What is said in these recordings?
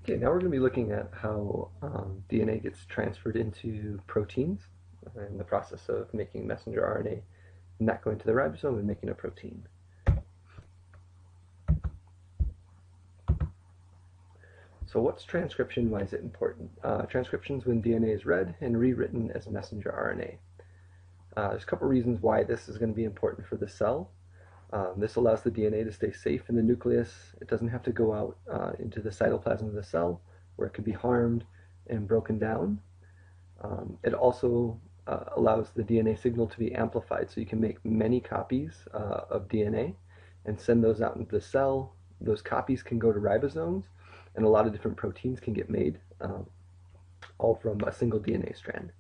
Okay, now we're going to be looking at how DNA gets transferred into proteins in the process of making messenger RNA and that going to the ribosome and making a protein. So what's transcription? Why is it important? Transcription is when DNA is read and rewritten as messenger RNA. There's a couple reasons why this is going to be important for the cell. This allows the DNA to stay safe in the nucleus. It doesn't have to go out into the cytoplasm of the cell where it could be harmed and broken down. It also allows the DNA signal to be amplified, so you can make many copies of DNA and send those out into the cell. Those copies can go to ribosomes, and a lot of different proteins can get made, all from a single DNA strand.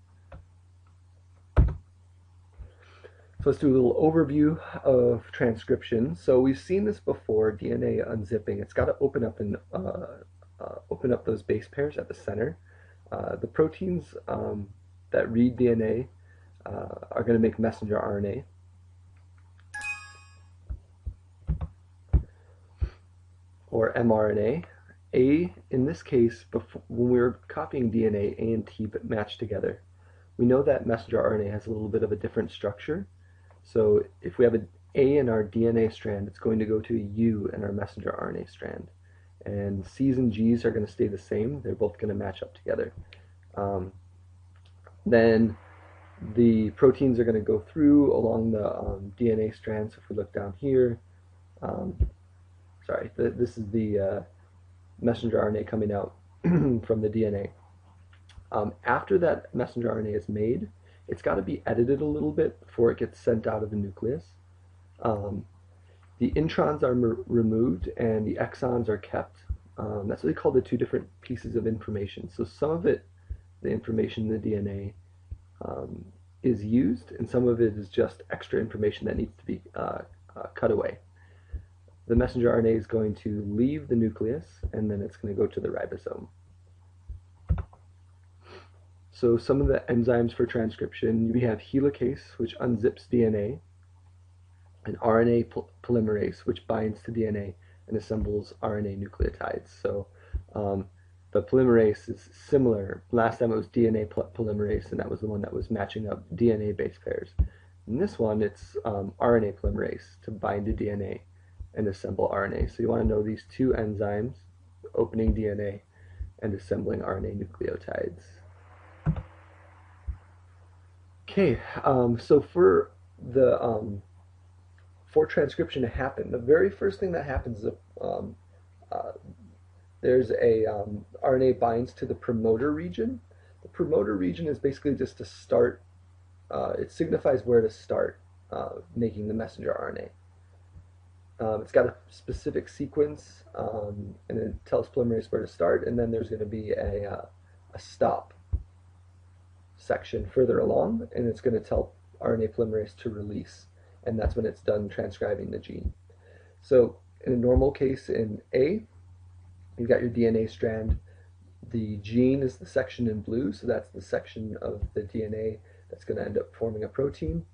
So let's do a little overview of transcription. So we've seen this before, DNA unzipping. It's got to open up and open up those base pairs at the center. The proteins that read DNA are going to make messenger RNA. Or mRNA. A, in this case, when we were copying DNA, A and T match together. We know that messenger RNA has a little bit of a different structure. So if we have an A in our DNA strand, it's going to go to a U in our messenger RNA strand. And C's and G's are going to stay the same. They're both going to match up together. Then the proteins are going to go through along the DNA strand. So if we look down here, this is the messenger RNA coming out from the DNA. After that messenger RNA is made, it's got to be edited a little bit before it gets sent out of the nucleus. The introns are removed and the exons are kept. That's what they call the two different pieces of information. So some of it, the information in the DNA, is used, and some of it is just extra information that needs to be cut away. The messenger RNA is going to leave the nucleus, and then it's going to go to the ribosome. So some of the enzymes for transcription, we have helicase, which unzips DNA, and RNA polymerase, which binds to DNA and assembles RNA nucleotides. So the polymerase is similar. Last time it was DNA polymerase, and that was the one that was matching up DNA base pairs. In this one, it's RNA polymerase to bind to DNA and assemble RNA. So you want to know these two enzymes, opening DNA and assembling RNA nucleotides. Okay, so for transcription to happen, the very first thing that happens is there's a RNA binds to the promoter region. The promoter region is basically just to start. It signifies where to start making the messenger RNA. It's got a specific sequence, and it tells polymerase where to start, and then there's going to be a stop section further along, and it's going to tell RNA polymerase to release, and that's when it's done transcribing the gene. So in a normal case in A, you've got your DNA strand. The gene is the section in blue, so that's the section of the DNA that's going to end up forming a protein.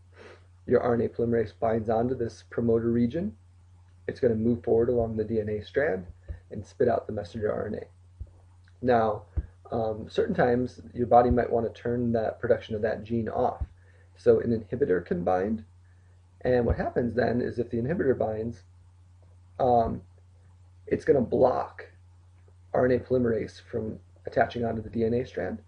Your RNA polymerase binds onto this promoter region. It's going to move forward along the DNA strand and spit out the messenger RNA. Now, certain times your body might want to turn that production of that gene off. So an inhibitor can bind, and what happens then is if the inhibitor binds, it's going to block RNA polymerase from attaching onto the DNA strand.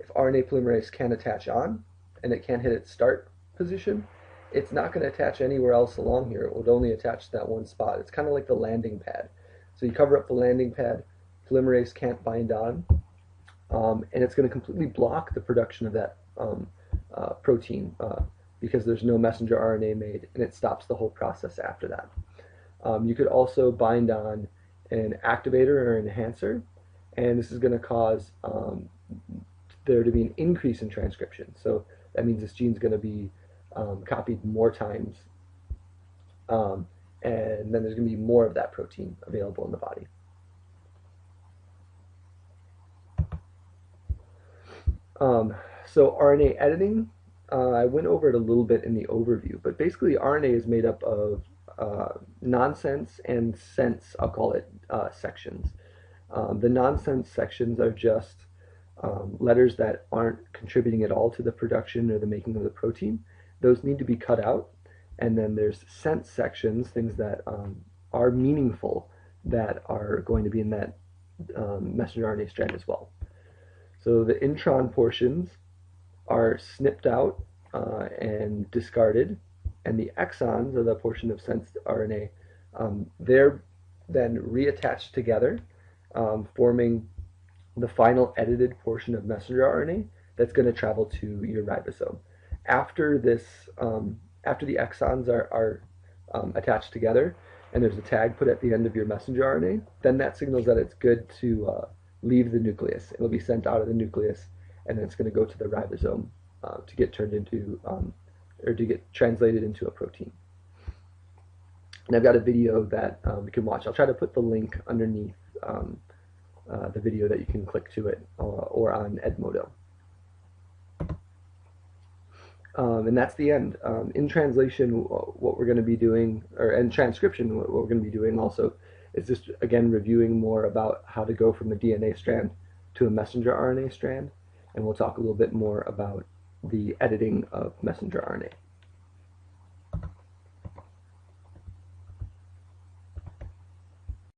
If RNA polymerase can't attach on and it can't hit its start position, it's not going to attach anywhere else along here. It would only attach to that one spot. It's kind of like the landing pad. So you cover up the landing pad, polymerase can't bind on, and it's going to completely block the production of that protein because there's no messenger RNA made, and it stops the whole process after that. You could also bind on an activator or an enhancer, and this is going to cause there to be an increase in transcription. So that means this gene is going to be copied more times, and then there's going to be more of that protein available in the body. So RNA editing, I went over it a little bit in the overview, but basically RNA is made up of nonsense and sense, I'll call it, sections. The nonsense sections are just letters that aren't contributing at all to the production or the making of the protein. Those need to be cut out. And then there's sense sections, things that are meaningful, that are going to be in that messenger RNA strand as well. So the intron portions are snipped out and discarded, and the exons are the portion of sensed RNA. They're then reattached together, forming the final edited portion of messenger RNA that's going to travel to your ribosome. After this, after the exons are attached together, and there's a tag put at the end of your messenger RNA, then that signals that it's good to leave the nucleus. It'll be sent out of the nucleus, and then it's going to go to the ribosome to get turned into, or to get translated into a protein. And I've got a video that we can watch. I'll try to put the link underneath the video that you can click to it, or on Edmodo. And that's the end. In translation, what we're going to be doing, or in transcription, what we're going to be doing also is just, again, reviewing more about how to go from a DNA strand to a messenger RNA strand, and we'll talk a little bit more about the editing of messenger RNA.